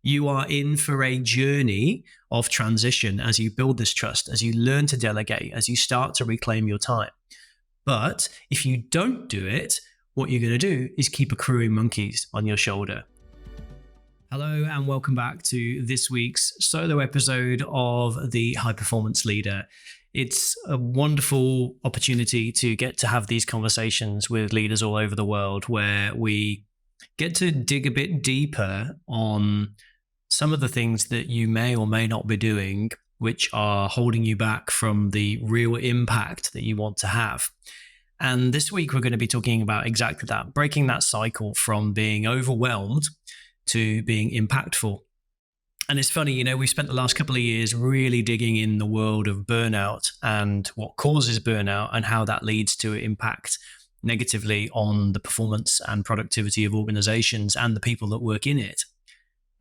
You are in for a journey of transition as you build this trust, as you learn to delegate, as you start to reclaim your time. But if you don't do it, what you're going to do is keep accruing monkeys on your shoulder. Hello and welcome back to this week's solo episode of The High Performance Leader. It's a wonderful opportunity to get to have these conversations with leaders all over the world where we get to dig a bit deeper on some of the things that you may or may not be doing, which are holding you back from the real impact that you want to have. And this week, we're going to be talking about exactly that, breaking that cycle from being overwhelmed to being impactful. And it's funny, we spent the last couple of years really digging in the world of burnout and what causes burnout and how that leads to impact negatively on the performance and productivity of organizations and the people that work in it.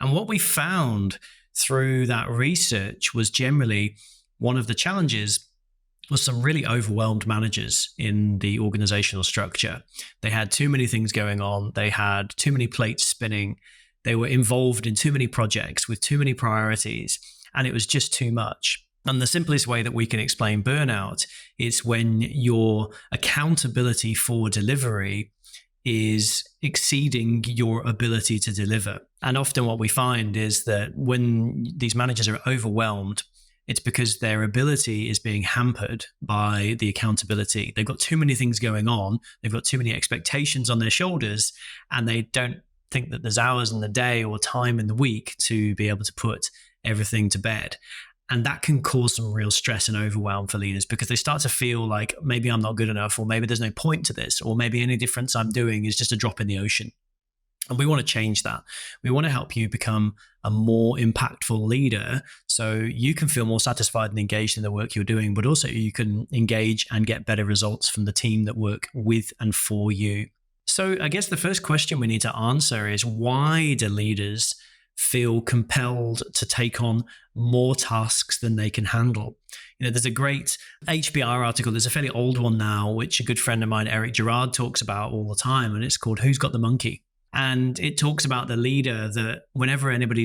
And what we found through that research was generally one of the challenges was some really overwhelmed managers in the organizational structure. They had too many things going on. They had too many plates spinning. They were involved in too many projects with too many priorities, and it was just too much. And the simplest way that we can explain burnout is when your accountability for delivery is exceeding your ability to deliver. And often what we find is that when these managers are overwhelmed, it's because their ability is being hampered by the accountability. They've got too many things going on. They've got too many expectations on their shoulders, and they don't think that there's hours in the day or time in the week to be able to put everything to bed. And that can cause some real stress and overwhelm for leaders because they start to feel like maybe I'm not good enough, or maybe there's no point to this, or maybe any difference I'm doing is just a drop in the ocean. And we want to change that. We want to help you become a more impactful leader so you can feel more satisfied and engaged in the work you're doing, but also you can engage and get better results from the team that work with and for you. So I guess the first question we need to answer is, why do leaders feel compelled to take on more tasks than they can handle? There's a great HBR article, there's a fairly old one now, which a good friend of mine, Eric Gerard, talks about all the time, and it's called Who's Got the Monkey? And it talks about the leader that whenever anybody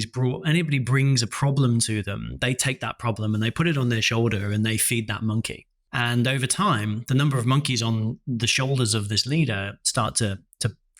brings a problem to them, they take that problem and they put it on their shoulder and they feed that monkey. And over time, the number of monkeys on the shoulders of this leader start to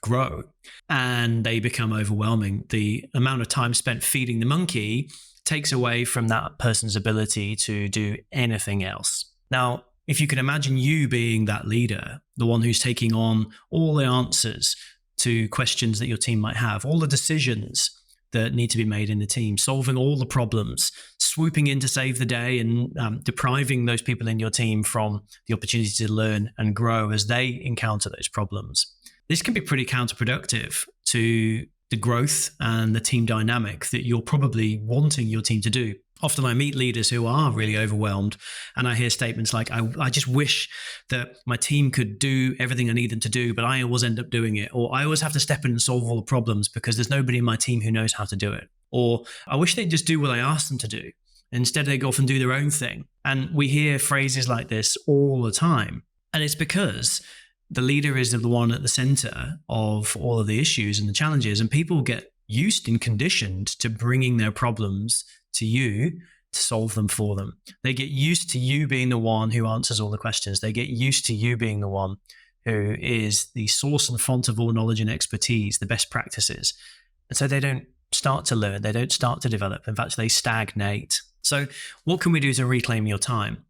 grow, and they become overwhelming. The amount of time spent feeding the monkey takes away from that person's ability to do anything else. Now, if you can imagine you being that leader, the one who's taking on all the answers to questions that your team might have, all the decisions that need to be made in the team, solving all the problems, swooping in to save the day, and depriving those people in your team from the opportunity to learn and grow as they encounter those problems. This can be pretty counterproductive to the growth and the team dynamic that you're probably wanting your team to do. Often I meet leaders who are really overwhelmed, and I hear statements like, I just wish that my team could do everything I need them to do, but I always end up doing it. Or I always have to step in and solve all the problems because there's nobody in my team who knows how to do it. Or I wish they'd just do what I ask them to do. Instead, they go off and do their own thing. And we hear phrases like this all the time. And it's because the leader is the one at the center of all of the issues and the challenges, and people get used and conditioned to bringing their problems to you to solve them for them. They get used to you being the one who answers all the questions. They get used to you being the one who is the source and font of all knowledge and expertise, the best practices. And so they don't start to learn. They don't start to develop. In fact, they stagnate. So what can we do to reclaim your time?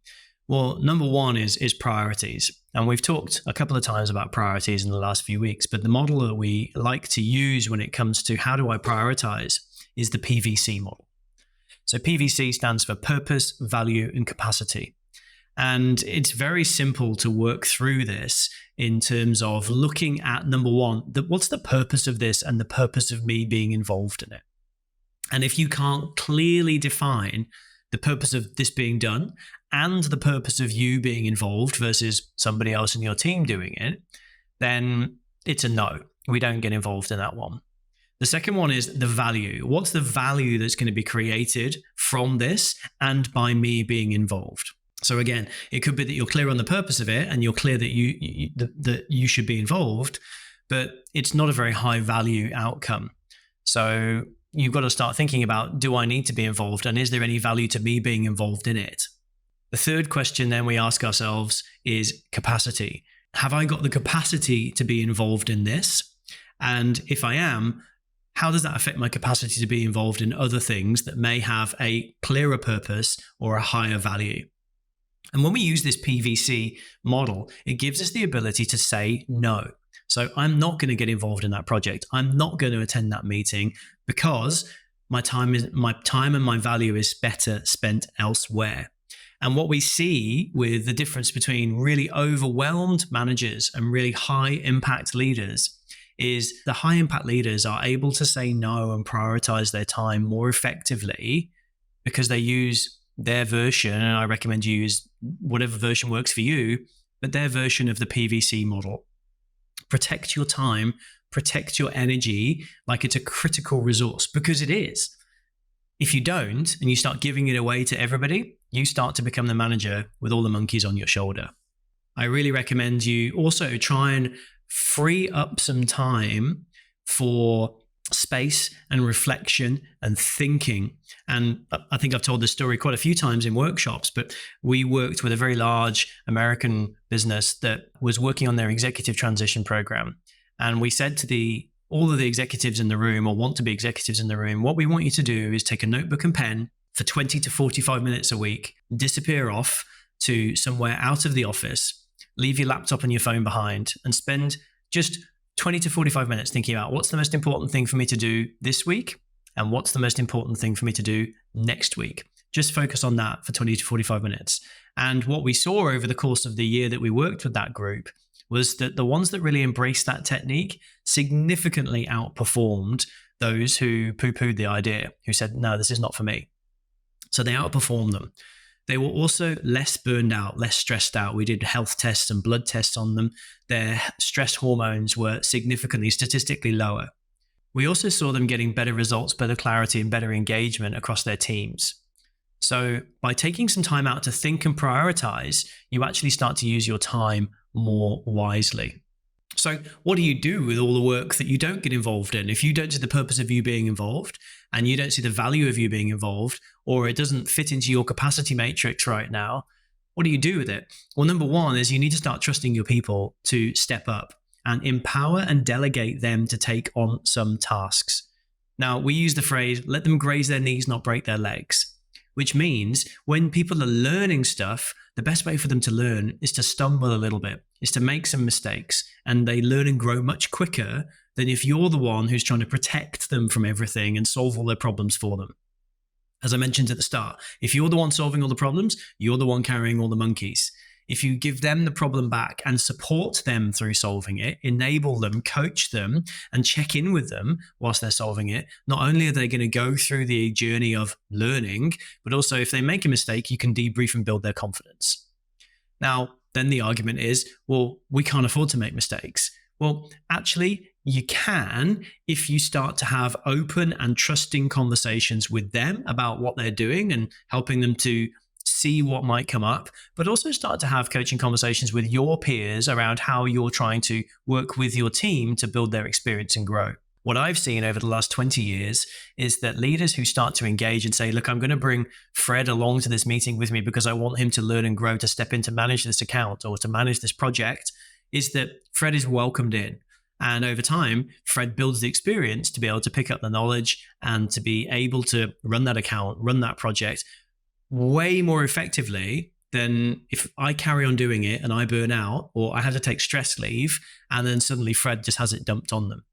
Well, number one is priorities. And we've talked a couple of times about priorities in the last few weeks, but the model that we like to use when it comes to how do I prioritize is the PVC model. So PVC stands for purpose, value, and capacity. And it's very simple to work through this in terms of looking at, number one, what's the purpose of this and the purpose of me being involved in it? And if you can't clearly define the purpose of this being done and the purpose of you being involved versus somebody else in your team doing it, then it's a no. We don't get involved in that one. The second one is the value. What's the value that's going to be created from this and by me being involved? So again, it could be that you're clear on the purpose of it and you're clear that you should be involved, but it's not a very high value outcome. So you've got to start thinking about, do I need to be involved? And is there any value to me being involved in it? The third question then we ask ourselves is capacity. Have I got the capacity to be involved in this? And if I am, how does that affect my capacity to be involved in other things that may have a clearer purpose or a higher value? And when we use this PVC model, it gives us the ability to say no. So I'm not going to get involved in that project. I'm not going to attend that meeting because my time and my value is better spent elsewhere. And what we see with the difference between really overwhelmed managers and really high impact leaders is the high impact leaders are able to say no and prioritize their time more effectively because they use their version, and I recommend you use whatever version works for you, but their version of the PVC model. Protect your time, protect your energy like it's a critical resource, because it is. If you don't, and you start giving it away to everybody, you start to become the manager with all the monkeys on your shoulder. I really recommend you also try and free up some time for space and reflection and thinking. And I think I've told this story quite a few times in workshops, but we worked with a very large American business that was working on their executive transition program. And we said to all of the executives in the room, or want to be executives in the room, what we want you to do is take a notebook and pen for 20 to 45 minutes a week, disappear off to somewhere out of the office, leave your laptop and your phone behind, and spend just 20 to 45 minutes thinking about what's the most important thing for me to do this week and what's the most important thing for me to do next week. Just focus on that for 20 to 45 minutes. And what we saw over the course of the year that we worked with that group was that the ones that really embraced that technique significantly outperformed those who poo-pooed the idea, who said, no, this is not for me. So they outperformed them. They were also less burned out, less stressed out. We did health tests and blood tests on them. Their stress hormones were significantly statistically lower. We also saw them getting better results, better clarity, and better engagement across their teams. So by taking some time out to think and prioritize, you actually start to use your time more wisely. So what do you do with all the work that you don't get involved in? If you don't see the purpose of you being involved and you don't see the value of you being involved, or it doesn't fit into your capacity matrix right now, what do you do with it? Well, number one is you need to start trusting your people to step up and empower and delegate them to take on some tasks. Now, we use the phrase, let them graze their knees, not break their legs, which means when people are learning stuff, the best way for them to learn is to stumble a little bit, is to make some mistakes, and they learn and grow much quicker than if you're the one who's trying to protect them from everything and solve all their problems for them. As I mentioned at the start, if you're the one solving all the problems, you're the one carrying all the monkeys. If you give them the problem back and support them through solving it, enable them, coach them, and check in with them whilst they're solving it, not only are they going to go through the journey of learning, but also if they make a mistake, you can debrief and build their confidence. Now, then the argument is, well, we can't afford to make mistakes. Well, actually, you can if you start to have open and trusting conversations with them about what they're doing and helping them to see what might come up, but also start to have coaching conversations with your peers around how you're trying to work with your team to build their experience and grow. What I've seen over the last 20 years is that leaders who start to engage and say, look, I'm going to bring Fred along to this meeting with me because I want him to learn and grow, to step in to manage this account or to manage this project, is that Fred is welcomed in. And over time, Fred builds the experience to be able to pick up the knowledge and to be able to run that account, run that project way more effectively than if I carry on doing it and I burn out, or I have to take stress leave and then suddenly Fred just has it dumped on them.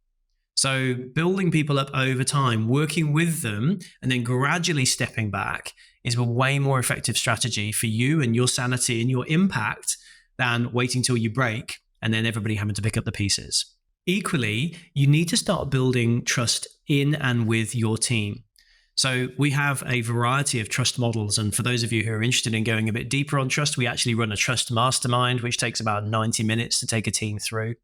So building people up over time, working with them, and then gradually stepping back is a way more effective strategy for you and your sanity and your impact than waiting till you break and then everybody having to pick up the pieces. Equally, you need to start building trust in and with your team. So we have a variety of trust models. And for those of you who are interested in going a bit deeper on trust, we actually run a trust mastermind, which takes about 90 minutes to take a team through.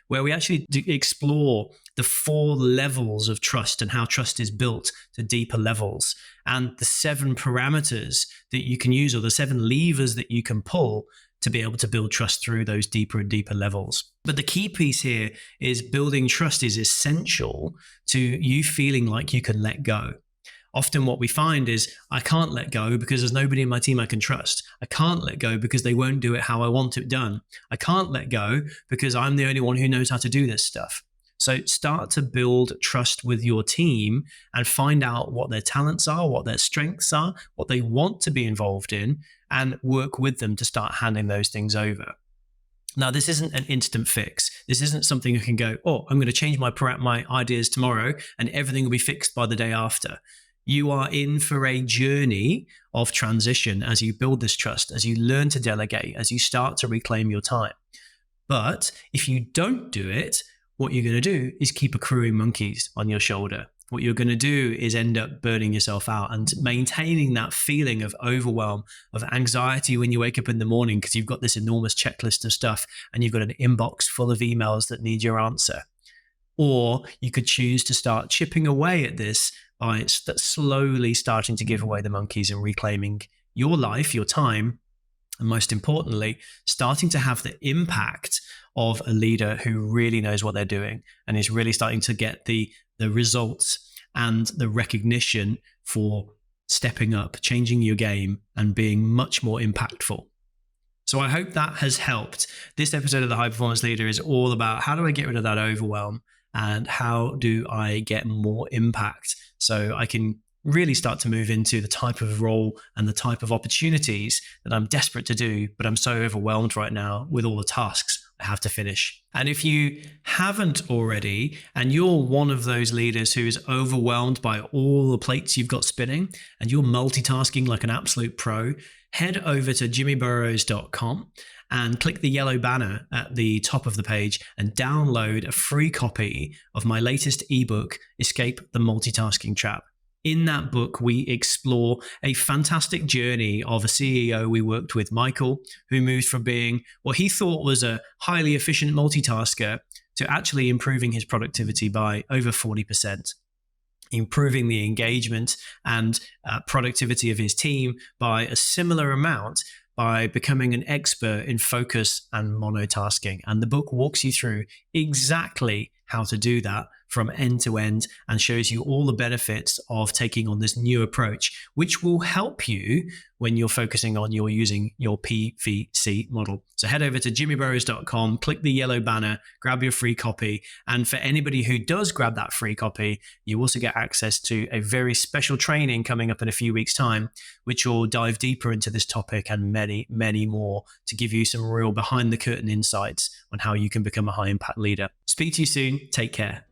where we actually explore the 4 levels of trust and how trust is built to deeper levels, and the 7 parameters that you can use, or the 7 levers that you can pull to be able to build trust through those deeper and deeper levels. But the key piece here is building trust is essential to you feeling like you can let go. Often what we find is I can't let go because there's nobody in my team I can trust. I can't let go because they won't do it how I want it done. I can't let go because I'm the only one who knows how to do this stuff. So start to build trust with your team and find out what their talents are, what their strengths are, what they want to be involved in, and work with them to start handing those things over. Now, this isn't an instant fix. This isn't something you can go, oh, I'm going to change my ideas tomorrow and everything will be fixed by the day after. You are in for a journey of transition as you build this trust, as you learn to delegate, as you start to reclaim your time. But if you don't do it, what you're going to do is keep accruing monkeys on your shoulder. What you're going to do is end up burning yourself out and maintaining that feeling of overwhelm, of anxiety when you wake up in the morning because you've got this enormous checklist of stuff and you've got an inbox full of emails that need your answer. Or you could choose to start chipping away at this by slowly starting to give away the monkeys and reclaiming your life, your time, and most importantly, starting to have the impact of a leader who really knows what they're doing and is really starting to get the results and the recognition for stepping up, changing your game, and being much more impactful. So I hope that has helped. This episode of The High Performance Leader is all about how do I get rid of that overwhelm and how do I get more impact so I can really start to move into the type of role and the type of opportunities that I'm desperate to do, but I'm so overwhelmed right now with all the tasks I have to finish. And if you haven't already, and you're one of those leaders who is overwhelmed by all the plates you've got spinning, and you're multitasking like an absolute pro, head over to jimmyburroughes.com and click the yellow banner at the top of the page and download a free copy of my latest ebook, Escape the Multitasking Trap. In that book, we explore a fantastic journey of a CEO we worked with, Michael, who moved from being what he thought was a highly efficient multitasker to actually improving his productivity by over 40%, improving the engagement and productivity of his team by a similar amount by becoming an expert in focus and monotasking. And the book walks you through exactly how to do that from end to end and shows you all the benefits of taking on this new approach, which will help you when you're focusing on using your PVC model. So head over to jimmyburrows.com, click the yellow banner, grab your free copy. And for anybody who does grab that free copy, you also get access to a very special training coming up in a few weeks' time, which will dive deeper into this topic and many, many more to give you some real behind the curtain insights on how you can become a high impact leader. Speak to you soon. Take care.